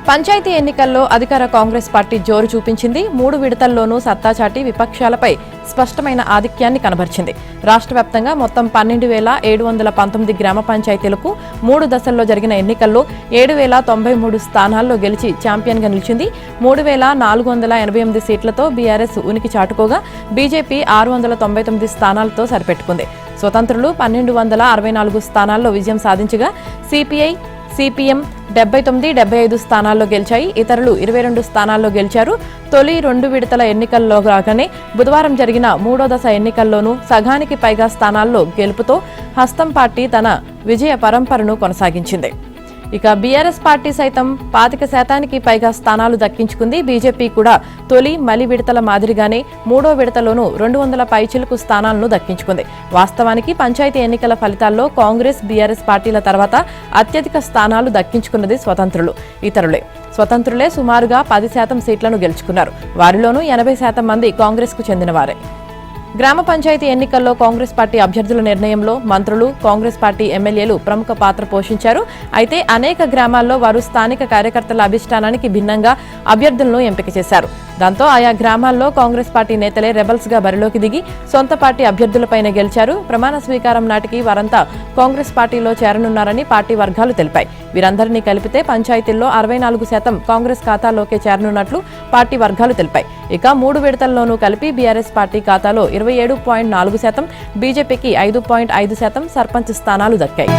పంచాయతీ ఎన్నికల్లో అధికార కాంగ్రెస్ పార్టీ జోరు చూపించింది. 3 విడతల్లోనూ సత్తా చాటి విపక్షాలపై స్పష్టమైన ఆధిక్యాన్ని కనబర్చింది. రాష్ట్ర వ్యాప్తంగా మొత్తం 12,719 గ్రామ పంచాయతీలకు 3 దశల్లో జరిగిన ఎన్నికల్లో 7,093 స్థానాల్లో గెలిచి ఛాంపియన్గా నిలిచింది. 3,488 సీట్లతో బీఆర్ఎస్ ఉనికి చాటుకోగా బీజేపీ 699 స్థానాలతో సరిపెట్టుకుంది. స్వతంత్రులు 1,264 స్థానాల్లో విజయం సాధించగా సిపిఐ, సిపిఎం 79, 75 స్థానాల్లో గెలిచాయి. ఇతరులు 22 స్థానాల్లో గెలిచారు. తొలి 2 విడతల ఎన్నికల్లో రాగానే బుధవారం జరిగిన 3వ దశ ఎన్నికల్లోనూ సగానికి పైగా స్థానాల్లో గెలుపుతో హస్తం పార్టీ తన విజయ పరంపరను కొనసాగించింది. ఇక బీఆర్ఎస్ పార్టీ సైతం 25% పైగా స్థానాలు దక్కించుకుంది. బీజేపీ కూడా తొలి మలి విడతల మాదిరిగానే 3వ విడతలోనూ 200 పైచిలుకు స్థానాలను దక్కించుకుంది. వాస్తవానికి పంచాయతీ ఎన్నికల ఫలితాల్లో కాంగ్రెస్, బీఆర్ఎస్ పార్టీల తర్వాత అత్యధిక స్థానాలు దక్కించుకున్నది ఇతరులే. స్వతంత్రులే సుమారుగా 10% సీట్లను గెలుచుకున్నారు. వారిలోనూ 80% మంది కాంగ్రెస్ కు చెందినవారే. గ్రామ పంచాయతీ ఎన్నికల్లో కాంగ్రెస్ పార్టీ అభ్యర్థుల నిర్ణయంలో మంత్రులు, కాంగ్రెస్ పార్టీ ఎమ్మెల్యేలు ప్రముఖ పాత్ర పోషించారు. అయితే అనేక గ్రామాల్లో వారు స్థానిక కార్యకర్తల అభిష్టానానికి భిన్నంగా అభ్యర్థులను ఎంపిక చేశారు. దాంతో ఆయా గ్రామాల్లో కాంగ్రెస్ పార్టీ నేతలే రెబల్స్ గా బరిలోకి దిగి సొంత పార్టీ అభ్యర్థులపైనే గెలిచారు. ప్రమాణ స్వీకారం నాటికి వారంతా కాంగ్రెస్ పార్టీలో చేరనున్నారని పార్టీ వర్గాలు తెలిపాయి. వీరందరినీ కలిపితే పంచాయతీల్లో 64% కాంగ్రెస్ ఖాతాలోకే చేరనున్నట్లు పార్టీ వర్గాలు తెలిపాయి. ఇక 3 విడతల్లోనూ కలిపి బీఆర్ఎస్ పార్టీ ఖాతాలో 27.4%, బీజేపీకి 5.5% సర్పంచ్ స్థానాలు దక్కాయి.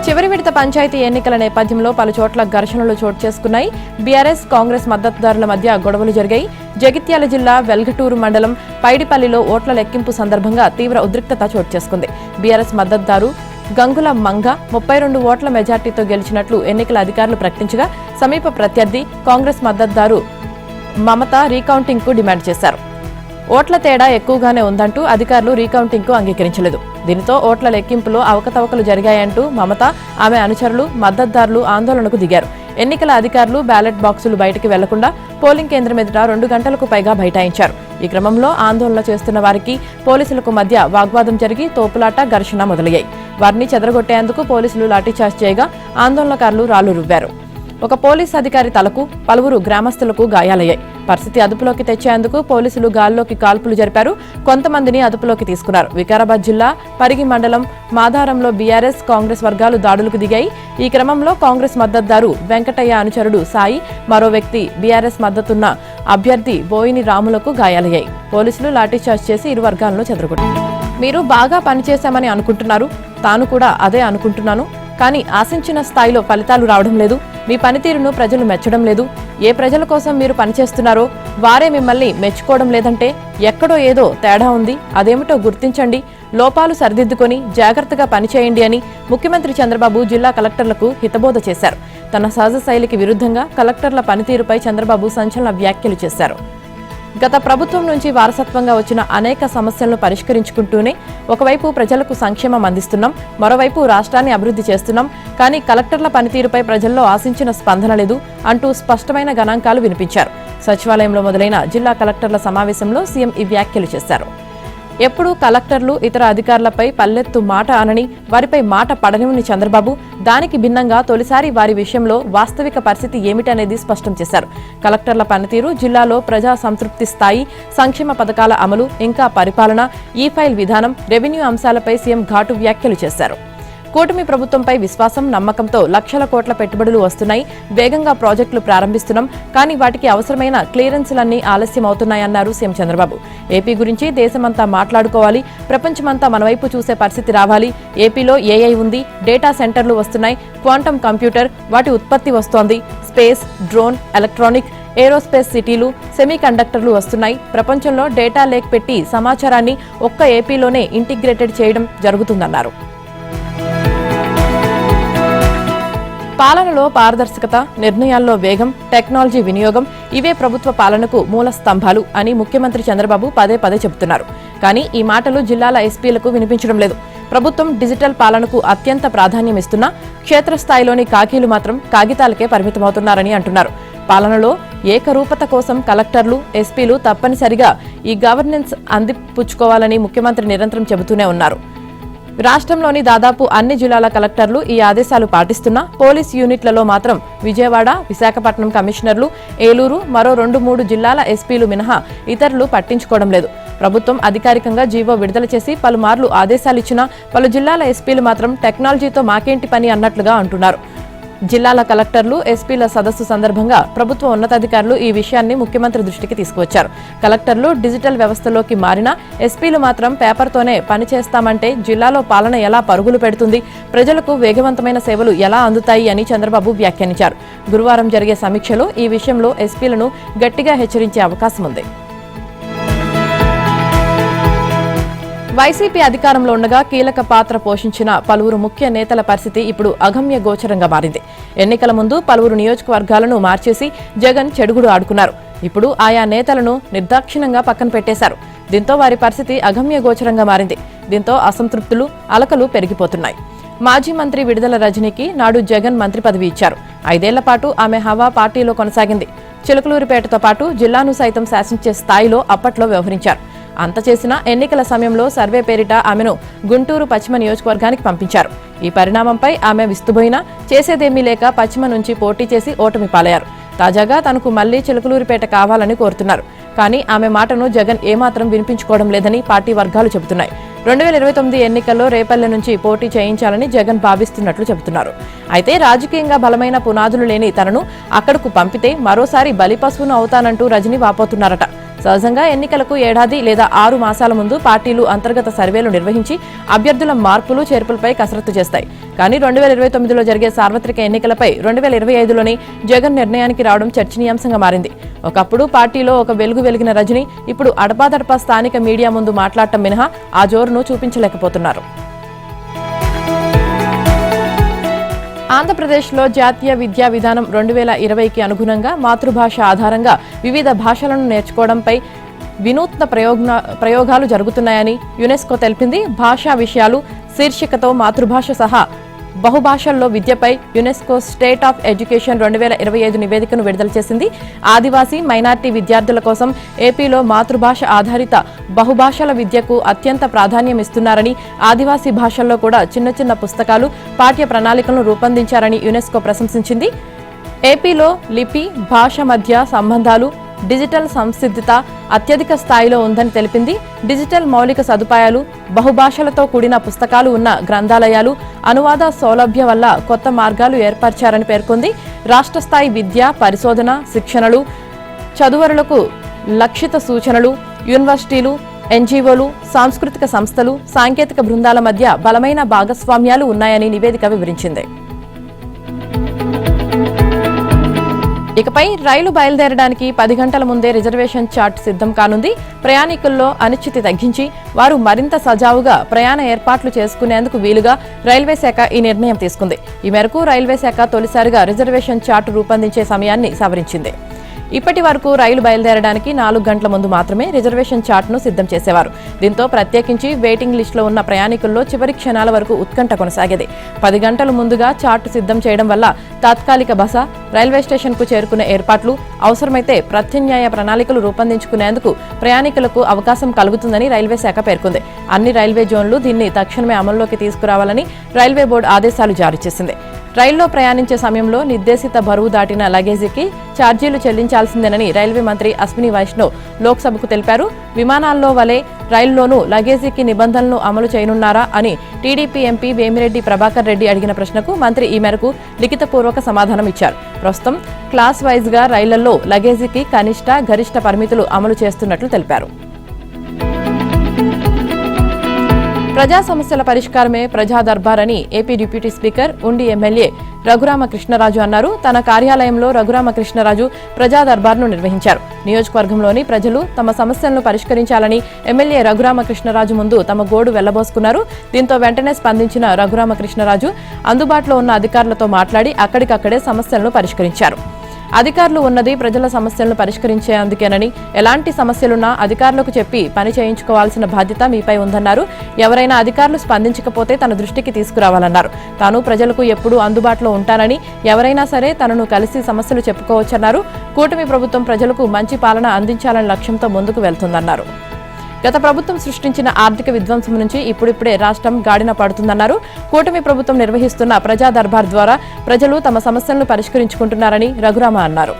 చివరి విడత పంచాయతీ ఎన్నికల నేపథ్యంలో పలు చోట్ల ఘర్షణలు చోటు చేసుకున్నాయి. బీఆర్ఎస్, కాంగ్రెస్ మద్దతుదారుల మధ్య గొడవలు జరిగాయి. జగిత్యాల జిల్లా వెల్గటూరు మండలం పైడిపల్లిలో ఓట్ల లెక్కింపు సందర్భంగా తీవ్ర ఉద్రిక్తత చోటు చేసుకుంది. బీఆర్ఎస్ మద్దతుదారు గంగుల మంగ 32 ఓట్ల మెజార్టీతో గెలిచినట్లు ఎన్నికల అధికారులు ప్రకటించగా సమీప ప్రత్యర్థి కాంగ్రెస్ మద్దతుదారు మమత రీకౌంటింగ్ కు డిమాండ్ చేశారు. ఓట్ల తేడా ఎక్కువగానే ఉందంటూ అధికారులు రీకౌంటింగ్ కు అంగీకరించలేదు. దీనితో ఓట్ల లెక్కింపులో అవకతవకలు జరిగాయంటూ మమత, ఆమె అనుచరులు, మద్దతుదారులు ఆందోళనకు దిగారు. ఎన్నికల అధికారులు బ్యాలెట్ బాక్సులు బయటికి వెళ్లకుండా పోలింగ్ కేంద్రం ఎదుట 2 గంటలకు పైగా బైఠాయించారు. ఈ క్రమంలో ఆందోళన చేస్తున్న వారికి పోలీసులకు మధ్య వాగ్వాదం జరిగి తోపులాట, ఘర్షణ మొదలయ్యాయి. వారిని చెదరగొట్టేందుకు పోలీసులు లాఠీచార్జ్ చేయగా ఆందోళనకారులు రాళ్లు రువ్వారు. ఒక పోలీస్ అధికారి తలకు, పలువురు గ్రామస్తులకు గాయాలయ్యాయి. పరిస్థితి అదుపులోకి తెచ్చేందుకు పోలీసులు గాల్లోకి కాల్పులు జరిపారు. కొంతమందిని అదుపులోకి తీసుకున్నారు. వికారాబాద్ జిల్లా పరిగి మండలం మాధారంలో బీఆర్ఎస్, కాంగ్రెస్ వర్గాలు దాడులకు దిగాయి. ఈ క్రమంలో కాంగ్రెస్ మద్దతుదారు వెంకటయ్య అనుచరుడు సాయి, మరో వ్యక్తి బీఆర్ఎస్ మద్దతున్న అభ్యర్థి బోయిని రాములకు గాయాలయ్యాయి. పోలీసులు లాఠీచార్జ్ చేసి ఇరు వర్గాలను చెదరగొట్టారు. మీరు బాగా పనిచేశామని అనుకుంటున్నారు, తాను కూడా అదే అనుకుంటున్నాను. కానీ ఆశించిన స్థాయిలో ఫలితాలు రావడం లేదు. మీ పనితీరును ప్రజలు మెచ్చడం లేదు. ఏ ప్రజల కోసం మీరు పనిచేస్తున్నారో వారే మిమ్మల్ని మెచ్చుకోవడం లేదంటే ఎక్కడో ఏదో తేడా ఉంది. అదేమిటో గుర్తించండి, లోపాలు సరిదిద్దుకొని జాగ్రత్తగా పనిచేయండి అని ముఖ్యమంత్రి చంద్రబాబు జిల్లా కలెక్టర్లకు హితబోధ చేశారు. తన సహజ శైలికి విరుద్ధంగా కలెక్టర్ల పనితీరుపై చంద్రబాబు సంచలన వ్యాఖ్యలు చేశారు. గత ప్రభుత్వం నుంచి వారసత్వంగా వచ్చిన అనేక సమస్యలను పరిష్కరించుకుంటూనే ఒకవైపు ప్రజలకు సంక్షేమం అందిస్తున్నాం, మరోవైపు రాష్ట్రాన్ని అభివృద్ధి చేస్తున్నాం. కానీ కలెక్టర్ల పనితీరుపై ప్రజల్లో ఆశించిన స్పందన లేదు అంటూ స్పష్టమైన గణాంకాలు వినిపించారు. సచివాలయంలో మొదలైన జిల్లా కలెక్టర్ల సమావేశంలో సీఎం ఈ వ్యాఖ్యలు చేశారు. ఎప్పుడూ కలెక్టర్లు ఇతర అధికారులపై పల్లెత్తు మాట అనని, వారిపై మాట పడనివ్వని చంద్రబాబు దానికి భిన్నంగా తొలిసారి వారి విషయంలో వాస్తవిక పరిస్థితి ఏమిటనేది స్పష్టం చేశారు. కలెక్టర్ల పనితీరు, జిల్లాలో ప్రజా సంతృప్తి స్థాయి, సంక్షేమ పథకాల అమలు, ఇంకా పరిపాలన, ఈ-ఫైల్ విధానం, రెవెన్యూ అంశాలపై సీఎం ఘాటు వ్యాఖ్యలు చేశారు. కూటమి ప్రభుత్వంపై విశ్వాసం, నమ్మకంతో లక్షల కోట్ల పెట్టుబడులు వస్తున్నాయి. వేగంగా ప్రాజెక్టులు ప్రారంభిస్తున్నాం. కానీ వాటికి అవసరమైన క్లియరెన్సులన్నీ ఆలస్యం అవుతున్నాయన్నారు సీఎం చంద్రబాబు. ఏపీ గురించి దేశమంతా మాట్లాడుకోవాలి, ప్రపంచమంతా మన వైపు చూసే పరిస్థితి రావాలి. ఏపీలో ఏఐ ఉంది, డేటా సెంటర్లు వస్తున్నాయి, క్వాంటమ్ కంప్యూటర్, వాటి ఉత్పత్తి వస్తోంది, స్పేస్, డ్రోన్, ఎలక్ట్రానిక్, ఏరోస్పేస్ సిటీలు, సెమీ కండక్టర్లు వస్తున్నాయి. ప్రపంచంలో డేటా లేక్ పెట్టి సమాచారాన్ని ఒక్క ఏపీలోనే ఇంటిగ్రేటెడ్ చేయడం జరుగుతుందన్నారు. పాలనలో పారదర్శకత, నిర్ణయాల్లో వేగం, టెక్నాలజీ వినియోగం ఇవే ప్రభుత్వ పాలనకు మూల స్తంభాలు అని ముఖ్యమంత్రి చంద్రబాబు పదే చెబుతున్నారు. కానీ ఈ మాటలు జిల్లాల ఎస్పీలకు వినిపించడం లేదు. ప్రభుత్వం డిజిటల్ పాలనకు అత్యంత ప్రాధాన్యం ఇస్తున్నా క్షేత్రస్థాయిలోని కాకీలు మాత్రం కాగితాలకే పరిమితమవుతున్నారని అంటున్నారు. పాలనలో ఏకరూపత కోసం కలెక్టర్లు, ఎస్పీలు తప్పనిసరిగా ఈ గవర్నెన్స్ అందిపుచ్చుకోవాలని ముఖ్యమంత్రి నిరంతరం చెబుతూనే ఉన్నారు. రాష్ట్రంలోని దాదాపు అన్ని జిల్లాల కలెక్టర్లు ఈ ఆదేశాలు పాటిస్తున్నా పోలీస్ యూనిట్లలో మాత్రం విజయవాడ, విశాఖపట్నం కమిషనర్లు, ఏలూరు, మరో 2-3 జిల్లాల ఎస్పీలు మినహా ఇతరులు పట్టించుకోవడం లేదు. ప్రభుత్వం అధికారికంగా జీవో విడుదల చేసి పలుమార్లు ఆదేశాలిచ్చినా పలు జిల్లాల ఎస్పీలు మాత్రం టెక్నాలజీతో మాకేంటి పని అన్నట్లుగా అంటున్నారు. జిల్లాల కలెక్టర్లు, ఎస్పీల సదస్సు సందర్భంగా ప్రభుత్వ ఉన్నతాధికారులు ఈ విషయాన్ని ముఖ్యమంత్రి దృష్టికి తీసుకువచ్చారు. కలెక్టర్లు డిజిటల్ వ్యవస్థలోకి మారినా ఎస్పీలు మాత్రం పేపర్తోనే పనిచేస్తామంటే జిల్లాలో పాలన ఎలా పరుగులు పెడుతుంది, ప్రజలకు వేగవంతమైన సేవలు ఎలా అందుతాయి అని చంద్రబాబు వ్యాఖ్యానించారు. గురువారం జరిగే సమీక్షలో ఈ విషయంలో ఎస్పీలను గట్టిగా హెచ్చరించే అవకాశం ఉంది. వైసీపీ అధికారంలో ఉండగా కీలక పాత్ర పోషించిన పలువురు ముఖ్య నేతల పరిస్థితి ఇప్పుడు అగమ్య గోచరంగా మారింది. ఎన్నికల ముందు పలువురు నియోజకవర్గాలను మార్చేసి జగన్ చెడుగుడు ఆడుకున్నారు. ఇప్పుడు ఆయా నేతలను నిర్దాక్షిణ్యంగా పక్కన పెట్టేశారు. దీంతో వారి పరిస్థితి అగమ్య గోచరంగా మారింది. దీంతో అసంతృప్తులు, అలకలు పెరిగిపోతున్నాయి. మాజీ మంత్రి విడుదల రజనీకి నాడు జగన్ మంత్రి పదవి ఇచ్చారు. 5 ఏళ్ల పాటు ఆమె హవా పార్టీలో కొనసాగింది. చిలకలూరిపేటతో పాటు జిల్లాను సైతం శాసించే స్థాయిలో అప్పట్లో వ్యవహరించారు. అంత చేసినా ఎన్నికల సమయంలో సర్వే పేరిట ఆమెను గుంటూరు పశ్చిమ నియోజకవర్గానికి పంపించారు. ఈ పరిణామంపై ఆమె విస్తుబోయినా చేసేదేమీ లేక పశ్చిమ నుంచి పోటీ చేసి ఓటమి పాలయ్యారు. తాజాగా తనకు మళ్లీ చిలకలూరిపేట కావాలని కోరుతున్నారు. కానీ ఆమె మాటను జగన్ ఏమాత్రం వినిపించుకోవడం లేదని పార్టీ వర్గాలు చెబుతున్నాయి. 2029 ఎన్నికల్లో రేపల్లె నుంచి పోటీ చేయించాలని జగన్ భావిస్తున్నట్లు చెబుతున్నారు. అయితే రాజకీయంగా బలమైన పునాదులు లేని తనను అక్కడకు పంపితే మరోసారి బలిపశువును అవుతానంటూ రజనీ వాపోతున్నారట. సహజంగా ఎన్నికలకు 7 లేదా 6 మాసాల ముందు పార్టీలు అంతర్గత సర్వేలు నిర్వహించి అభ్యర్థుల మార్పులు చేర్పులపై కసరత్తు చేస్తాయి. కానీ 2029లో జరిగే సార్వత్రిక ఎన్నికలపై 2025లోనే జగన్ నిర్ణయానికి రావడం చర్చనీయాంశంగా మారింది. ఒకప్పుడు పార్టీలో ఒక వెలుగు వెలిగిన రజనీ ఇప్పుడు అడపాదడపా స్థానిక మీడియా ముందు మాట్లాడటం మినహా ఆ జోరును చూపించలేకపోతున్నారు. ఆంధ్రప్రదేశ్లో జాతీయ విద్యా విధానం 2020కి అనుగుణంగా మాతృభాష ఆధారంగా వివిధ భాషలను నేర్చుకోవడంపై వినూత్న ప్రయోగాలు జరుగుతున్నాయని యునెస్కో తెలిపింది. భాషా విషయాలు శీర్షికతో మాతృభాష సహా బహుభాషల్లో విద్యపై యునెస్కో స్టేట్ ఆఫ్ ఎడ్యుకేషన్ 2025 నివేదికను విడుదల చేసింది. ఆదివాసీ, మైనార్టీ విద్యార్థుల కోసం ఏపీలో మాతృభాష ఆధారిత బహుభాషల విద్యకు అత్యంత ప్రాధాన్యం ఇస్తున్నారని, ఆదివాసీ భాషల్లో కూడా చిన్న చిన్న పుస్తకాలు, పాఠ్య ప్రణాళికలను రూపొందించారని యునెస్కో ప్రశంసించింది. ఏపీలో లిపి, భాష మధ్య సంబంధాలు, డిజిటల్ సంసిద్ధత అత్యధిక స్థాయిలో ఉందని తెలిపింది. డిజిటల్ మౌలిక సదుపాయాలు, బహుభాషలతో కూడిన పుస్తకాలు ఉన్న గ్రంథాలయాలు, అనువాద సౌలభ్యం వల్ల కొత్త మార్గాలు ఏర్పరిచారని పేర్కొంది. రాష్ట్ర స్థాయి విద్య, పరిశోధన, శిక్షణలు, చదువరులకు లక్షిత సూచనలు, యూనివర్సిటీలు, ఎన్జీఓలు, సాంస్కృతిక సంస్థలు, సాంకేతిక బృందాల మధ్య బలమైన భాగస్వామ్యాలు ఉన్నాయని నివేదిక వివరించింది. ఇకపై రైలు బయలుదేరడానికి 10 గంటల ముందే రిజర్వేషన్ చార్ట్ సిద్ధం కానుంది. ప్రయాణికుల్లో అనిశ్చితి తగ్గించి వారు మరింత సజావుగా ప్రయాణ ఏర్పాట్లు చేసుకునేందుకు వీలుగా రైల్వే శాఖ ఈ నిర్ణయం తీసుకుంది. ఈ మేరకు రైల్వే శాఖ తొలిసారిగా రిజర్వేషన్ చార్ట్ రూపొందించే సమయాన్ని సవరించింది. ఇప్పటి వరకు రైలు బయలుదేరడానికి 4 గంటల ముందు మాత్రమే రిజర్వేషన్ చార్ట్ను సిద్ధం చేసేవారు. దీంతో ప్రత్యేకించి వెయిటింగ్ లిస్టులో ఉన్న ప్రయాణికుల్లో చివరి క్షణాల వరకు ఉత్కంఠ కొనసాగేది. 10 గంటల ముందుగా చార్ట్ సిద్ధం చేయడం వల్ల తాత్కాలిక బస, రైల్వే స్టేషన్కు చేరుకునే ఏర్పాట్లు, అవసరమైతే ప్రత్యామ్నాయ ప్రణాళికలు రూపొందించుకునేందుకు ప్రయాణికులకు అవకాశం కలుగుతుందని రైల్వే శాఖ పేర్కొంది. అన్ని రైల్వే జోన్లు దీన్ని తక్షణమే అమల్లోకి తీసుకురావాలని రైల్వే బోర్డు ఆదేశాలు జారీ చేసింది. రైల్లో ప్రయాణించే సమయంలో నిర్దేశిత బరువు దాటిన లగేజీకి ఛార్జీలు చెల్లించాల్సిందేనని రైల్వే మంత్రి అశ్విని వైష్ణవ్ లోక్సభకు తెలిపారు. విమానాల్లో వలె రైల్లోనూ లగేజీకి నిబంధనలను అమలు చేయనున్నారా అని టీడీపీ ఎంపీ వేమిరెడ్డి ప్రభాకర్ రెడ్డి అడిగిన ప్రశ్నకు మంత్రి ఈ మేరకు లిఖితపూర్వక సమాధానం ఇచ్చారు. ప్రస్తుతం క్లాస్ వైజ్గా రైళ్లలో లగేజీకి కనిష్ట, గరిష్ట పరిమితులు అమలు చేస్తున్నట్లు తెలిపారు. ప్రజా సమస్యల పరిష్కారమే ప్రజా దర్బార్ అని ఏపీ డిప్యూటీ స్పీకర్, ఉండి ఎమ్మెల్యే రఘురామకృష్ణరాజు అన్నారు. తన కార్యాలయంలో రఘురామకృష్ణరాజు ప్రజా దర్బార్ను నిర్వహించారు. నియోజకవర్గంలోని ప్రజలు తమ సమస్యలను పరిష్కరించాలని ఎమ్మెల్యే రఘురామకృష్ణరాజు ముందు తమ గోడు వెళ్లబోసుకున్నారు. దీంతో వెంటనే స్పందించిన రఘురామకృష్ణరాజు అందుబాటులో ఉన్న అధికారులతో మాట్లాడి అక్కడికక్కడే సమస్యలను పరిష్కరించారు. అధికారులు ఉన్నది ప్రజల సమస్యలను పరిష్కరించేందుకేనని, ఎలాంటి సమస్యలున్నా అధికారులకు చెప్పి పని చేయించుకోవాల్సిన బాధ్యత మీపై ఉందన్నారు. ఎవరైనా అధికారులు స్పందించకపోతే తన దృష్టికి తీసుకురావాలన్నారు. తాను ప్రజలకు ఎప్పుడూ అందుబాటులో ఉంటానని, ఎవరైనా సరే తనను కలిసి సమస్యలు చెప్పుకోవచ్చన్నారు. కూటమి ప్రభుత్వం ప్రజలకు మంచి పాలన అందించాలనే లక్ష్యంతో ముందుకు వెళ్తుందన్నారు. గత ప్రభుత్వం సృష్టించిన ఆర్థిక విధ్వంసం నుంచి ఇప్పుడిప్పుడే రాష్ట్రం గాడిన పడుతుందన్నారు. కూటమి ప్రభుత్వం నిర్వహిస్తున్న ప్రజా దర్బార్ ద్వారా ప్రజలు తమ సమస్యలను పరిష్కరించుకుంటున్నారని రఘురామ అన్నారు.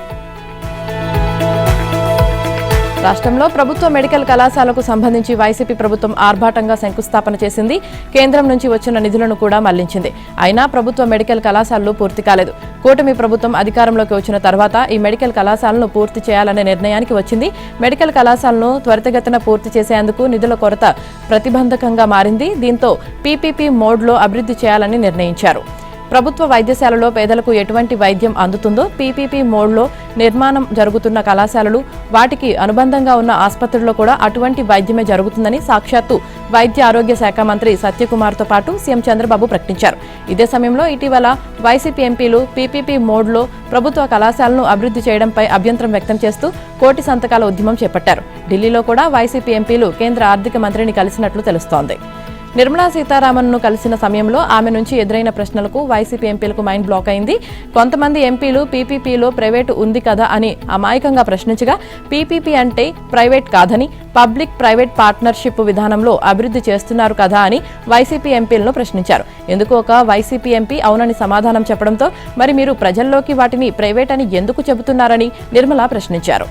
రాష్ట్రంలో ప్రభుత్వ మెడికల్ కళాశాలకు సంబంధించి వైసీపీ ప్రభుత్వం ఆర్భాటంగా శంకుస్థాపన చేసింది. కేంద్రం నుంచి వచ్చిన నిధులను కూడా మళ్లించింది. అయినా ప్రభుత్వ మెడికల్ కళాశాలలు పూర్తి కాలేదు. కూటమి ప్రభుత్వం అధికారంలోకి వచ్చిన తర్వాత ఈ మెడికల్ కళాశాలను పూర్తి చేయాలనే నిర్ణయానికి వచ్చింది. మెడికల్ కళాశాలను త్వరితగతిన పూర్తి చేసేందుకు నిధుల కొరత ప్రతిబంధకంగా మారింది. దీంతో పీపీపీ మోడ్లో అభివృద్ధి చేయాలని నిర్ణయించారు. ప్రభుత్వ వైద్యశాలలో పేదలకు ఎటువంటి వైద్యం అందుతుందో పీపీపీ మోడ్లో నిర్మాణం జరుగుతున్న కళాశాలలు, వాటికి అనుబంధంగా ఉన్న ఆసుపత్రుల్లో కూడా అటువంటి వైద్యమే జరుగుతుందని సాక్షాత్తు వైద్య ఆరోగ్య శాఖ మంత్రి సత్యకుమార్తో పాటు సీఎం చంద్రబాబు ప్రకటించారు. ఇదే సమయంలో ఇటీవల వైసీపీ ఎంపీలు పీపీపీ మోడ్లో ప్రభుత్వ కళాశాలను అభివృద్ధి చేయడంపై అభ్యంతరం వ్యక్తం చేస్తూ కోటి సంతకాల ఉద్యమం చేపట్టారు. ఢిల్లీలో కూడా వైసీపీ ఎంపీలు కేంద్ర ఆర్థిక మంత్రిని కలిసినట్లు తెలుస్తోంది. నిర్మలా సీతారామన్ను కలిసిన సమయంలో ఆమె నుంచి ఎదురైన ప్రశ్నలకు వైసీపీ ఎంపీలకు మైండ్ బ్లాక్ అయింది. కొంతమంది ఎంపీలు పీపీపీలో ప్రైవేటు ఉంది కదా అని అమాయకంగా ప్రశ్నించగా, పీపీపీ అంటే ప్రైవేట్ కాదని, పబ్లిక్ ప్రైవేట్ పార్ట్నర్షిప్ విధానంలో అభివృద్ధి చేస్తున్నారు కదా అని వైసీపీ ఎంపీలను ప్రశ్నించారు. ఎందుకు ఒక వైసీపీ ఎంపీ అవునని సమాధానం చెప్పడంతో మరి మీరు ప్రజల్లోకి వాటిని ప్రైవేట్ అని ఎందుకు చెబుతున్నారని నిర్మలా ప్రశ్నించారు.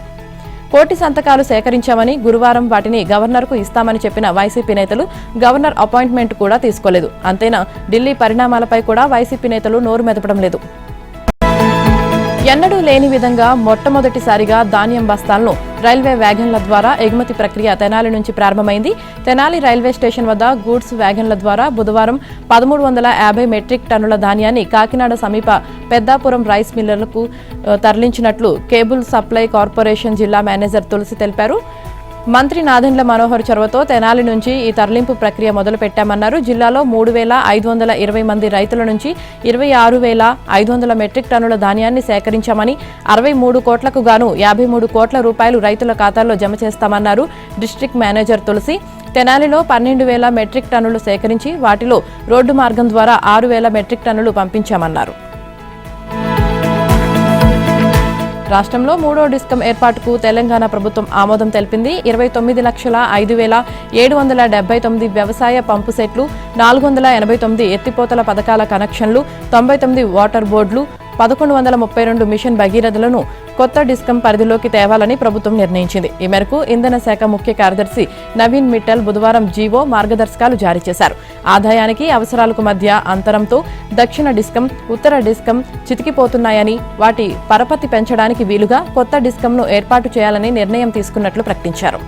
కోటి సంతకాలు సేకరించామని, గురువారం వాటిని గవర్నర్కు ఇస్తామని చెప్పిన వైసీపీ నేతలు గవర్నర్ అపాయింట్మెంట్ కూడా తీసుకోలేదు. అంతేనా, ఢిల్లీ పరిణామాలపై కూడా వైసీపీ నేతలు నోరు మెదపడం లేదు. ఎన్నడూ లేని విధంగా మొట్టమొదటిసారిగా ధాన్యం బస్తాలను రైల్వే వ్యాగన్ల ద్వారా ఎగుమతి ప్రక్రియ తెనాలి నుంచి ప్రారంభమైంది. తెనాలి రైల్వే స్టేషన్ వద్ద గూడ్స్ వ్యాగన్ల ద్వారా బుధవారం 1350 మెట్రిక్ టన్నుల ధాన్యాన్ని కాకినాడ సమీప పెద్దాపురం రైస్ మిల్లర్లకు తరలించినట్లు కేబుల్ సప్లై కార్పొరేషన్ జిల్లా మేనేజర్ తులసి తెలిపారు. మంత్రి నాదెండ్ల మనోహర్ చొరవతో తెనాలి నుంచి ఈ తరలింపు ప్రక్రియ మొదలు పెట్టామన్నారు. జిల్లాలో 3520 మంది రైతుల నుంచి 26,500 మెట్రిక్ టన్నుల ధాన్యాన్ని సేకరించామని, 63 కోట్లకు గాను 53 కోట్ల రూపాయలు రైతుల ఖాతాల్లో జమ చేస్తామన్నారు డిస్ట్రిక్ట్ మేనేజర్ తులసి. తెనాలిలో 12,000 మెట్రిక్ టన్నులు సేకరించి వాటిలో రోడ్డు మార్గం ద్వారా 6,000 మెట్రిక్ టన్నులు పంపించామన్నారు. రాష్ట్రంలో 3వ డిస్కం ఏర్పాటుకు తెలంగాణ ప్రభుత్వం ఆమోదం తెలిపింది. 29,05,779 వ్యవసాయ పంపు సెట్లు, 489 ఎత్తిపోతల పథకాల కనెక్షన్లు, 99 వాటర్ బోర్డులు, 1132 మిషన్ భగీరథలను కొత్త డిస్కం పరిధిలోకి తేవాలని ప్రభుత్వం నిర్ణయించింది. ఈ మేరకు ఇంధన శాఖ ముఖ్య కార్యదర్శి నవీన్ మిట్టల్ బుధవారం జీవో మార్గదర్శకాలు జారీ చేశారు. ఆదాయానికి అవసరాలకు మధ్య అంతరంతో దక్షిణ డిస్కం, ఉత్తర డిస్కం చితికిపోతున్నాయని, వాటి పరపతి పెంచడానికి వీలుగా కొత్త డిస్కంను ఏర్పాటు చేయాలని నిర్ణయం తీసుకున్నట్లు ప్రకటించారు.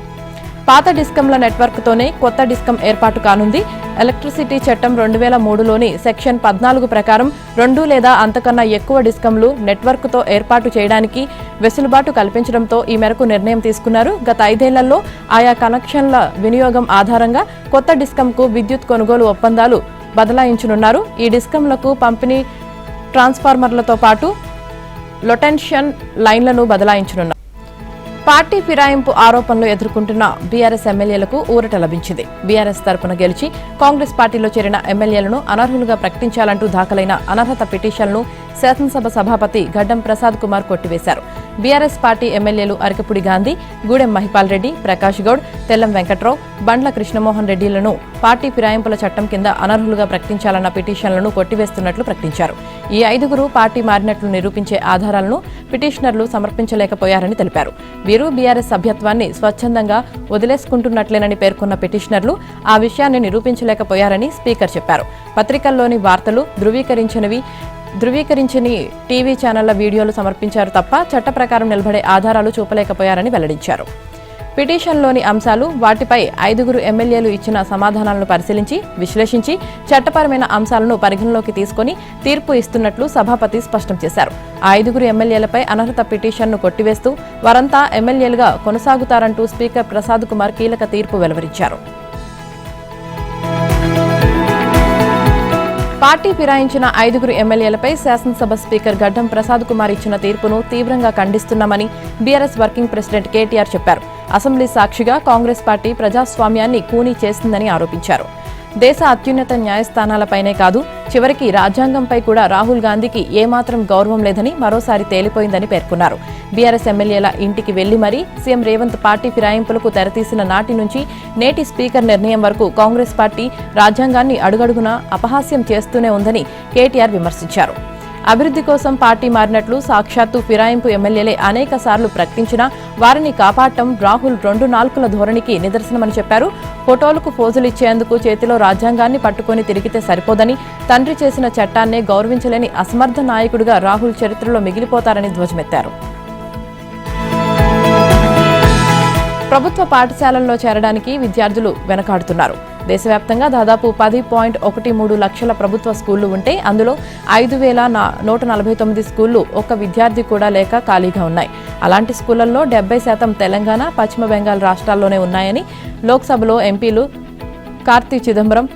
పాత డిస్కంల నెట్వర్క్తోనే కొత్త డిస్కం ఏర్పాటు కానుంది. ఎలక్ట్రిసిటీ చట్టం 2003లోని సెక్షన్ 14 ప్రకారం 2 లేదా అంతకన్నా ఎక్కువ డిస్కంలు నెట్వర్క్తో ఏర్పాటు చేయడానికి వెసులుబాటు కల్పించడంతో ఈ మేరకు నిర్ణయం తీసుకున్నారు. గత 5 ఏళ్లలో ఆయా కనెక్షన్ల వినియోగం ఆధారంగా కొత్త డిస్కంకు విద్యుత్ కొనుగోలు ఒప్పందాలు బదలాయించనున్నారు. ఈ డిస్కంలకు పంపిణీ ట్రాన్స్ఫార్మర్లతో పాటు లొటెన్షన్ లైన్లను బదలాయించనున్నారు. పార్టీ ఫిరాయింపు ఆరోపణలు ఎదుర్కొంటున్న బీఆర్ఎస్ ఎమ్మెల్యేలకు ఊరట లభించింది. బీఆర్ఎస్ తరపున గెలిచి కాంగ్రెస్ పార్టీలో చేరిన ఎమ్మెల్యేలను అనర్హులుగా ప్రకటించాలంటూ దాఖలైన అనర్హత పిటిషన్ను శాసనసభ సభాపతి గడ్డం ప్రసాద్ కుమార్ కొట్టివేశారు. బీఆర్ఎస్ పార్టీ ఎమ్మెల్యేలు అరకపుడి గాంధీ, గూడెం మహిపాల్ రెడ్డి, ప్రకాష్ గౌడ్, తెల్లం వెంకట్రావు, బండ్ల కృష్ణమోహన్ రెడ్డిలను పార్టీ ఫిరాయింపుల చట్టం కింద అనర్హులుగా ప్రకటించాలన్న పిటిషన్లను కొట్టివేస్తున్నట్లు ప్రకటించారు. ఈ 5గురు పార్టీ మారినట్లు నిరూపించే ఆధారాలను పిటిషనర్లు సమర్పించలేకపోయారని తెలిపారు. వీరు బీఆర్ఎస్ సభ్యత్వాన్ని స్వచ్ఛందంగా వదిలేసుకుంటున్నట్లేనని పేర్కొన్న పిటిషనర్లు ఆ విషయాన్ని నిరూపించలేకపోయారని స్పీకర్ చెప్పారు. పత్రికల్లోని వార్తలు ధృవీకరించని టీవీ ఛానళ్ల వీడియోలు సమర్పించారు తప్ప చట్ట ప్రకారం నిలబడే ఆధారాలు చూపలేకపోయారని వెల్లడించారు. పిటిషన్లోని అంశాలు, వాటిపై 5గురు ఎమ్మెల్యేలు ఇచ్చిన సమాధానాలను పరిశీలించి విశ్లేషించి చట్టపరమైన అంశాలను పరిగణలోకి తీసుకుని తీర్పు ఇస్తున్నట్లు సభాపతి స్పష్టం చేశారు. ఆ 5గురు ఎమ్మెల్యేలపై అనర్హత పిటిషన్ను కొట్టివేస్తూ వారంతా ఎమ్మెల్యేలుగా కొనసాగుతారంటూ స్పీకర్ ప్రసాద్ కుమార్ కీలక తీర్పు వెలువరించారు. పార్టీ ఫిరాయించిన 5గురు ఎమ్మెల్యేలపై శాసనసభ స్పీకర్ గడ్డం ప్రసాద్ కుమార్ ఇచ్చిన తీర్పును తీవ్రంగా ఖండిస్తున్నామని బీఆర్ఎస్ వర్కింగ్ ప్రెసిడెంట్ కేటీఆర్ చెప్పారు. అసెంబ్లీ సాక్షిగా కాంగ్రెస్ పార్టీ ప్రజాస్వామ్యాన్ని కూనీ చేసిందని ఆరోపించారు. దేశ అత్యున్నత న్యాయస్థానాలపైనే కాదు చివరికి రాజ్యాంగంపై కూడా రాహుల్ గాంధీకి ఏమాత్రం గౌరవం లేదని మరోసారి తేలిపోయిందని పేర్కొన్నారు. బీఆర్ఎస్ ఎమ్మెల్యేల ఇంటికి వెళ్లి మరీ సీఎం రేవంత్ పార్టీ ఫిరాయింపులకు తెరతీసిన నాటి నుంచి నేటి స్పీకర్ నిర్ణయం వరకు కాంగ్రెస్ పార్టీ రాజ్యాంగాన్ని అడుగడుగునా అపహాస్యం చేస్తూనే ఉందని కేటీఆర్ విమర్శించారు. అభివృద్ధి కోసం పార్టీ మారినట్లు సాక్షాత్తు ఫిరాయింపు ఎమ్మెల్యేలే అనేక సార్లు ప్రకటించినా వారిని కాపాడటం రాహుల్ 2 నాల్కుల ధోరణికి నిదర్శనమని చెప్పారు. ఫోటోలకు పోజులిచ్చేందుకు చేతిలో రాజ్యాంగాన్ని పట్టుకుని తిరిగితే సరిపోదని, తండ్రి చేసిన చట్టాన్నే గౌరవించలేని అసమర్థ నాయకుడిగా రాహుల్ చరిత్రలో మిగిలిపోతారని ధ్వజమెత్తారు. ప్రభుత్వ పాఠశాలల్లో చేరడానికి విద్యార్థులు వెనకాడుతున్నారు. దేశవ్యాప్తంగా దాదాపు 10.13 లక్షల ప్రభుత్వ స్కూళ్లు ఉంటే అందులో 5,149 స్కూళ్లు ఒక్క విద్యార్థి కూడా లేక ఖాళీగా ఉన్నాయి. అలాంటి స్కూళ్లలో 70% తెలంగాణ, పశ్చిమ బెంగాల్ రాష్ట్రాల్లోనే ఉన్నాయని లోక్సభలో ఎంపీలు కార్తీ చిదంబరం,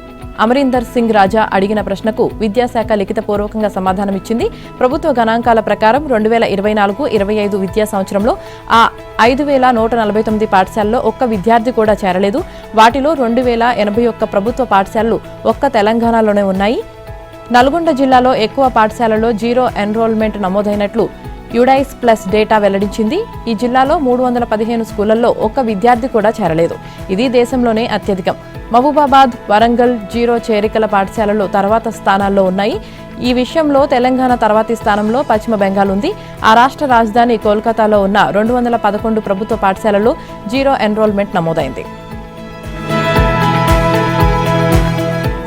అమరీందర్ సింగ్ రాజా అడిగిన ప్రశ్నకు విద్యాశాఖ లిఖితపూర్వకంగా సమాధానమిచ్చింది. ప్రభుత్వ గణాంకాల ప్రకారం 2024-25 విద్యా సంవత్సరంలో ఆ 5,149 పాఠశాలలో ఒక్క విద్యార్థి కూడా చేరలేదు. వాటిలో 2,081 ప్రభుత్వ పాఠశాలలు ఒక్క తెలంగాణలోనే ఉన్నాయి. నల్గొండ జిల్లాలో ఎక్కువ పాఠశాలలో జీరో ఎన్రోల్మెంట్ నమోదైనట్లు యుడైస్ ప్లస్ డేటా వెల్లడించింది. ఈ జిల్లాలో 315 స్కూళ్లలో ఒక్క విద్యార్థి కూడా చేరలేదు. ఇది దేశంలోనే అత్యధికం. మహబూబాబాద్, వరంగల్ జీరో చేరికల పాఠశాలలు తర్వాత స్థానాల్లో ఉన్నాయి. ఈ విషయంలో తెలంగాణ తర్వాతి స్థానంలో పశ్చిమ బెంగాల్ ఉంది. ఆ రాష్ట్ర రాజధాని కోల్కతాలో ఉన్న 211 ప్రభుత్వ పాఠశాలల్లో జీరో ఎన్రోల్మెంట్ నమోదైంది.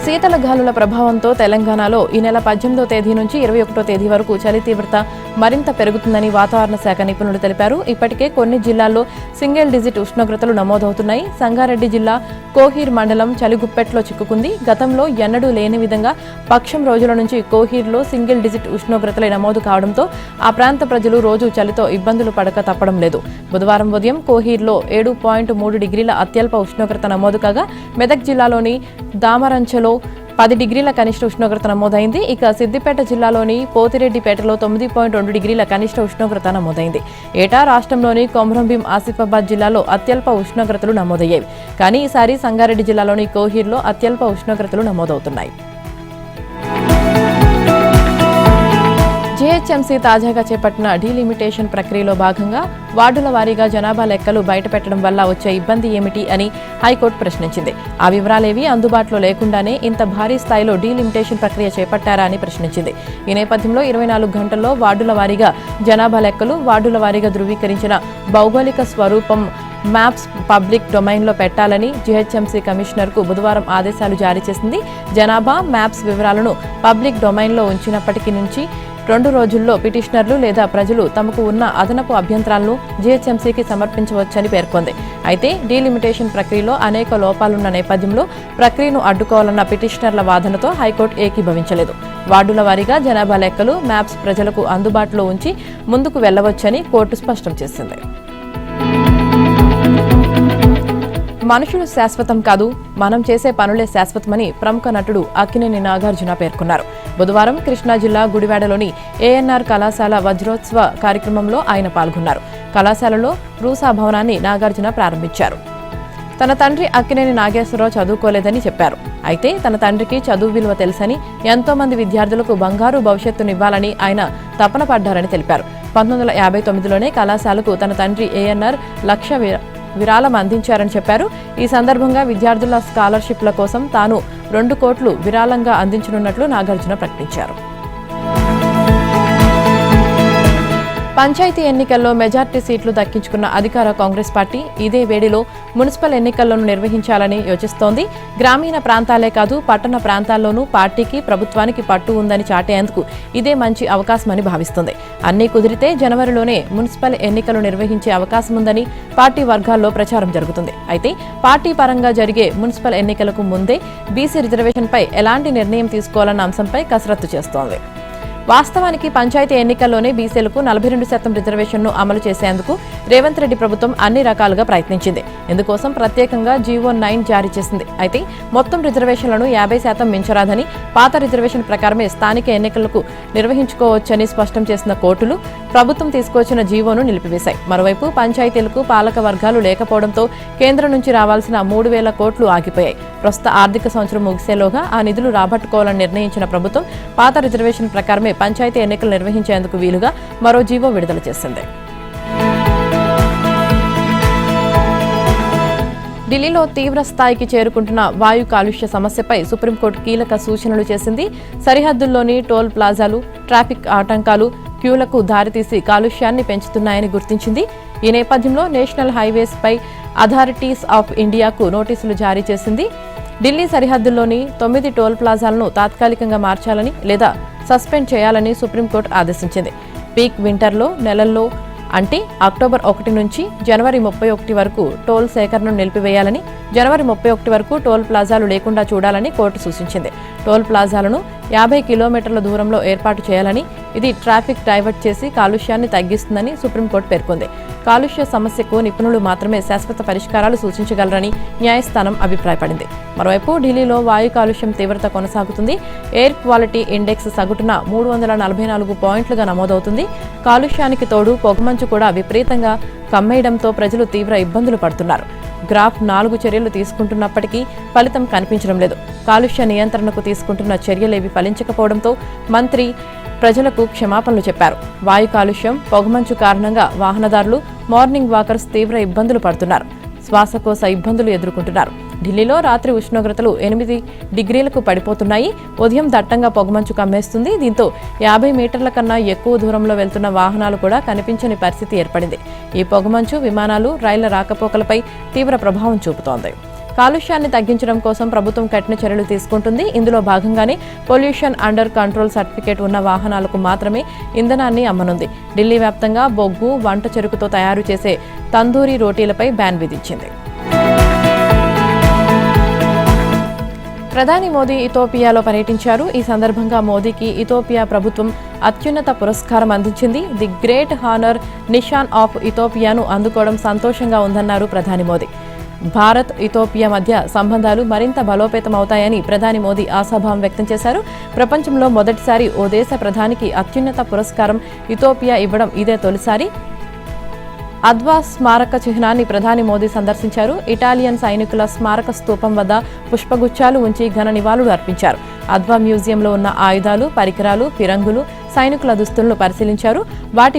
శీతల గాలుల ప్రభావంతో తెలంగాణలో ఈ నెల 18వ తేదీ నుంచి 21వ తేదీ వరకు చలి తీవ్రత మరింత పెరుగుతుందని వాతావరణ శాఖ నిపుణులు తెలిపారు. ఇప్పటికే కొన్ని జిల్లాల్లో సింగిల్ డిజిట్ ఉష్ణోగ్రతలు నమోదవుతున్నాయి. సంగారెడ్డి జిల్లా కోహీర్ మండలం చలిగుప్పెట్లో చిక్కుకుంది. గతంలో ఎన్నడూ లేని విధంగా పక్షం రోజుల నుంచి కోహీర్లో సింగిల్ డిజిట్ ఉష్ణోగ్రతలే నమోదు కావడంతో ఆ ప్రాంత ప్రజలు రోజు చలితో ఇబ్బందులు పడక తప్పడం లేదు. బుధవారం ఉదయం కోహీర్లో 7.3 డిగ్రీల అత్యల్ప ఉష్ణోగ్రత నమోదు కాగా మెదక్ జిల్లాలోని దామరంచలో 10 డిగ్రీల కనిష్ట ఉష్ణోగ్రత నమోదైంది. ఇక సిద్దిపేట జిల్లాలోని పోతిరెడ్డిపేటలో 9.2 డిగ్రీల కనిష్ట ఉష్ణోగ్రత నమోదైంది. ఏటా రాష్ట్రంలోని కొమ్రంభీం, ఆసిఫాబాద్ జిల్లాలో అత్యల్ప ఉష్ణోగ్రతలు నమోదయ్యేవి. కానీ ఈసారి సంగారెడ్డి జిల్లాలోని కోహీర్లో అత్యల్ప ఉష్ణోగ్రతలు నమోదవుతున్నాయి. జీహెచ్ఎంసీ తాజాగా చేపట్టిన డీలిమిటేషన్ ప్రక్రియలో భాగంగా వార్డుల వారీగా జనాభా లెక్కలు బయటపెట్టడం వల్ల వచ్చే ఇబ్బంది ఏమిటి అని హైకోర్టు ప్రశ్నించింది. ఆ వివరాలేవీ అందుబాటులో లేకుండానే ఇంత భారీ స్థాయిలో డీలిమిటేషన్ ప్రక్రియ చేపట్టారా అని ప్రశ్నించింది. ఈ నేపథ్యంలో 24 గంటల్లో వార్డుల వారీగా జనాభా లెక్కలు, వార్డుల వారీగా ధృవీకరించిన భౌగోళిక స్వరూపం మ్యాప్స్ పబ్లిక్ డొమైన్లో పెట్టాలని జీహెచ్ఎంసీ కమిషనర్కు బుధవారం ఆదేశాలు జారీ చేసింది. జనాభా మ్యాప్స్ వివరాలను పబ్లిక్ డొమైన్లో ఉంచినప్పటికీ నుంచి 2 రోజుల్లో పిటిషనర్లు లేదా ప్రజలు తమకు ఉన్న అదనపు అభ్యంతరాలను జీహెచ్ఎంసీకి సమర్పించవచ్చని పేర్కొంది. అయితే డీలిమిటేషన్ ప్రక్రియలో అనేక లోపాలున్న నేపథ్యంలో ప్రక్రియను అడ్డుకోవాలన్న పిటిషనర్ల వాదనతో హైకోర్టు ఏకీభవించలేదు. వార్డుల వారీగా జనాభా లెక్కలు, మ్యాప్స్ ప్రజలకు అందుబాటులో ఉంచి ముందుకు వెళ్లవచ్చని కోర్టు స్పష్టం చేసింది. మనుషులు శాశ్వతం కాదు, మనం చేసే పనులే శాశ్వతమని ప్రముఖ నటుడు అక్కినేని నాగార్జున పేర్కొన్నారు. బుధవారం కృష్ణా జిల్లా గుడివాడలోని ఏఎన్ఆర్ కళాశాల వజ్రోత్సవ కార్యక్రమంలో ఆయన పాల్గొన్నారు. కళాశాలలో రూసా భవనాన్ని నాగార్జున ప్రారంభించారు. తన తండ్రి అక్కినేని నాగేశ్వరరావు చదువుకోలేదని చెప్పారు. అయితే తన తండ్రికి చదువు విలువ తెలుసని, ఎంతో మంది విద్యార్థులకు బంగారు భవిష్యత్తునివ్వాలని ఆయన తపన పడ్డారని తెలిపారు. 1959లోనే కళాశాలకు తన తండ్రి ఏఎన్ఆర్ లక్ష విరాళం అందించారని చెప్పారు. ఈ సందర్భంగా విద్యార్థుల స్కాలర్షిప్ల కోసం తాను 2 కోట్లు విరాళంగా అందించనున్నట్లు నాగార్జున ప్రకటించారు. పంచాయతీ ఎన్నికల్లో మెజార్టీ సీట్లు దక్కించుకున్న అధికార కాంగ్రెస్ పార్టీ ఇదే వేడిలో మున్సిపల్ ఎన్నికలను నిర్వహించాలని యోచిస్తోంది. గ్రామీణ ప్రాంతాలే కాదు, పట్టణ ప్రాంతాల్లోనూ పార్టీకి, ప్రభుత్వానికి పట్టు ఉందని చాటేందుకు ఇదే మంచి అవకాశమని భావిస్తోంది. అన్నీ కుదిరితే జనవరిలోనే మున్సిపల్ ఎన్నికలు నిర్వహించే అవకాశముందని పార్టీ వర్గాల్లో ప్రచారం జరుగుతుంది. అయితే పార్టీ పరంగా జరిగే మున్సిపల్ ఎన్నికలకు ముందే బీసీ రిజర్వేషన్పై ఎలాంటి నిర్ణయం తీసుకోవాలన్న అంశంపై కసరత్తు చేస్తోంది. వాస్తవానికి పంచాయతీ ఎన్నికల్లోనే బీసీలకు 42% రిజర్వేషన్ను అమలు చేసేందుకు రేవంత్ రెడ్డి ప్రభుత్వం అన్ని రకాలుగా ప్రయత్నించింది. ఇందుకోసం ప్రత్యేకంగా జీవో 9 జారీ చేసింది. అయితే మొత్తం రిజర్వేషన్లను 50% మించరాదని, పాత రిజర్వేషన్ ప్రకారమే స్థానిక ఎన్నికలకు నిర్వహించుకోవచ్చని స్పష్టం చేసిన కోర్టులు ప్రభుత్వం తీసుకొచ్చిన జీవోను నిలిపివేశాయి. మరోవైపు పంచాయతీలకు పాలక వర్గాలు లేకపోవడంతో కేంద్రం నుంచి రావాల్సిన 3,000 కోట్లు ఆగిపోయాయి. ప్రస్తుత ఆర్థిక సంవత్సరం ముగిసేలోగా ఆ నిధులు రాబట్టుకోవాలని నిర్ణయించిన ప్రభుత్వం పాత రిజర్వేషన్ ప్రకారమే పంచాయతీ ఎన్నికలు నిర్వహించేందుకు వీలుగా మరో జీవో విడుదల చేసింది. ఢిల్లీలో తీవ్ర స్థాయికి చేరుకుంటున్న వాయు కాలుష్య సమస్యపై సుప్రీంకోర్టు కీలక సూచనలు చేసింది. సరిహద్దుల్లోని టోల్ ప్లాజాలు, ట్రాఫిక్ ఆటంకాలు క్యూలకు దారితీసి కాలుష్యాన్ని పెంచుతున్నాయని గుర్తించింది. ఈ నేపథ్యంలో నేషనల్ హైవేస్ పై అథారిటీస్ ఆఫ్ ఇండియాకు నోటీసులు జారీ చేసింది. ఢిల్లీ సరిహద్దుల్లోని 9 టోల్ ప్లాజాలను తాత్కాలికంగా మార్చాలని లేదా సస్పెండ్ చేయాలని సుప్రీంకోర్టు ఆదేశించింది. పీక్ వింటర్లో నెలల్లో అంటే అక్టోబర్ 1 నుంచి జనవరి 31 వరకు టోల్ సేకరణను నిలిపివేయాలని, జనవరి 31 వరకు టోల్ ప్లాజాలు లేకుండా చూడాలని కోర్టు సూచించింది. టోల్ ప్లాజాలను 50 కిలోమీటర్ల దూరంలో ఏర్పాటు చేయాలని, ఇది ట్రాఫిక్ డైవర్ట్ చేసి కాలుష్యాన్ని తగ్గిస్తుందని సుప్రీంకోర్టు పేర్కొంది. కాలుష్య సమస్యకు నిపుణులు మాత్రమే శాశ్వత పరిష్కారాలు సూచించగలరని న్యాయస్థానం అభిప్రాయపడింది. మరోవైపు ఢిల్లీలో వాయు కాలుష్యం తీవ్రత కొనసాగుతుంది. ఎయిర్ క్వాలిటీ ఇండెక్స్ సగటున 344 పాయింట్లుగా నమోదవుతుంది. కాలుష్యానికి తోడు పొగమంచు కూడా విపరీతంగా కమ్మేయడంతో ప్రజలు తీవ్ర ఇబ్బందులు పడుతున్నారు. గ్రాఫ్ 4 చర్యలు తీసుకుంటున్నప్పటికీ ఫలితం కనిపించడం లేదు. కాలుష్య నియంత్రణకు తీసుకుంటున్న చర్యలేవి ఫలించకపోవడంతో మంత్రి ప్రజలకు క్షమాపణలు చెప్పారు. వాయు కాలుష్యం, పొగమంచు కారణంగా వాహనదారులు, మార్నింగ్ వాకర్స్ తీవ్ర ఇబ్బందులు పడుతున్నారు. శ్వాసకోశ ఇబ్బందులు ఎదుర్కొంటున్నారు. ఢిల్లీలో రాత్రి ఉష్ణోగ్రతలు 8 డిగ్రీలకు పడిపోతున్నాయి. ఉదయం దట్టంగా పొగమంచు కమ్మేస్తుంది. దీంతో 50 మీటర్ల కన్నా ఎక్కువ దూరంలో వెళ్తున్న వాహనాలు కూడా కనిపించని పరిస్థితి ఏర్పడింది. ఈ పొగమంచు విమానాలు, రైళ్ల రాకపోకలపై తీవ్ర ప్రభావం చూపుతోంది. కాలుష్యాన్ని తగ్గించడం కోసం ప్రభుత్వం కఠిన చర్యలు తీసుకుంటుంది. ఇందులో భాగంగానే పొల్యూషన్ అండర్ కంట్రోల్ సర్టిఫికేట్ ఉన్న వాహనాలకు మాత్రమే ఇంధనాన్ని అమ్మనుంది. ఢిల్లీ వ్యాప్తంగా బొగ్గు, వంట చెరుకుతో తయారు చేసే తందూరి రోటీలపై బ్యాన్ విధించింది. ప్రధాని మోదీ ఇథియోపియాలో పర్యటించారు. ఈ సందర్భంగా మోదీకి ఇథియోపియా ప్రభుత్వం అత్యున్నత పురస్కారం అందించింది. ది గ్రేట్ హానర్ నిషాన్ ఆఫ్ ఇథియోపియాను అందుకోవడం సంతోషంగా ఉందన్నారు ప్రధాని మోదీ. భారత్, ఇథియోపియా మధ్య సంబంధాలు మరింత బలోపేతమవుతాయని ప్రధాని మోదీ ఆశాభావం వ్యక్తం చేశారు. ప్రపంచంలో మొదటిసారి ఓ దేశ ప్రధానికి అత్యున్నత పురస్కారం ఇథియోపియా ఇవ్వడం ఇదే తొలిసారి. అద్వా స్మారక చిహ్నాన్ని ప్రధాని మోదీ సందర్శించారు. ఇటాలియన్ సైనికుల స్మారక స్తూపం వద్ద పుష్పగుచ్చాలు ఉంచి ఘన నివాళులు అర్పించారు. అద్వా మ్యూజియంలో ఉన్న ఆయుధాలు, పరికరాలు, ఫిరంగులు, సైనికుల దుస్తులను పరిశీలించారు. వాటి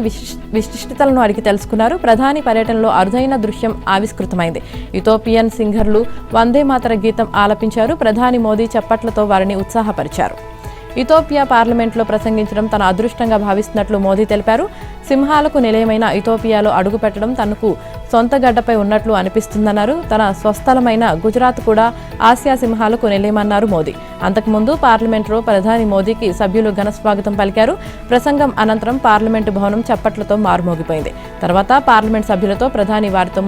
విశిష్టతలను అడిగి తెలుసుకున్నారు. ప్రధాని పర్యటనలో అరుదైన దృశ్యం ఆవిష్కృతమైంది. ఇథియోపియన్ సింగర్లు వందే మాతర గీతం ఆలపించారు. ప్రధాని మోదీ చప్పట్లతో వారిని ఉత్సాహపరిచారు. ఇథియోపియా పార్లమెంట్లో ప్రసంగించడం తన అదృష్టంగా భావిస్తున్నట్లు మోదీ తెలిపారు. సింహాలకు నిలయమైన ఇథియోపియాలో అడుగుపెట్టడం తనకు సొంత గడ్డపై ఉన్నట్లు అనిపిస్తుందన్నారు. తన స్వస్థలమైన గుజరాత్ కూడా ఆసియా సింహాలకు నిలయమన్నారు మోదీ. అంతకుముందు పార్లమెంట్లో ప్రధాని మోదీకి సభ్యులు ఘన స్వాగతం పలికారు. ప్రసంగం అనంతరం పార్లమెంటు భవనం చప్పట్లతో మారుమోగిపోయింది. తర్వాత పార్లమెంట్ సభ్యులతో ప్రధాని వారితో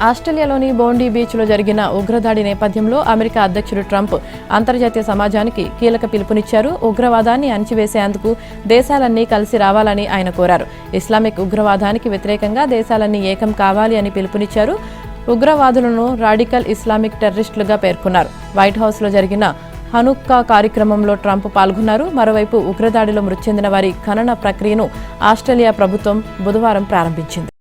ఆస్ట్రేలియాలోని బోండీ బీచ్లో జరిగిన ఉగ్రదాడి నేపథ్యంలో అమెరికా అధ్యక్షుడు ట్రంప్ అంతర్జాతీయ సమాజానికి కీలక పిలుపునిచ్చారు. ఉగ్రవాదాన్ని అణిచివేసేందుకు దేశాలన్నీ కలిసి రావాలని ఆయన కోరారు. ఇస్లామిక్ ఉగ్రవాదానికి వ్యతిరేకంగా దేశాలన్నీ ఏకం కావాలి అని పిలుపునిచ్చారు. ఉగ్రవాదులను రాడికల్ ఇస్లామిక్ టెర్రరిస్టులుగా పేర్కొన్నారు. వైట్ హౌస్లో జరిగిన హనుక్కా కార్యక్రమంలో ట్రంప్ పాల్గొన్నారు. మరోవైపు ఉగ్రదాడిలో మృతి చెందిన వారి ఖనన ప్రక్రియను ఆస్ట్రేలియా ప్రభుత్వం బుధవారం ప్రారంభించింది.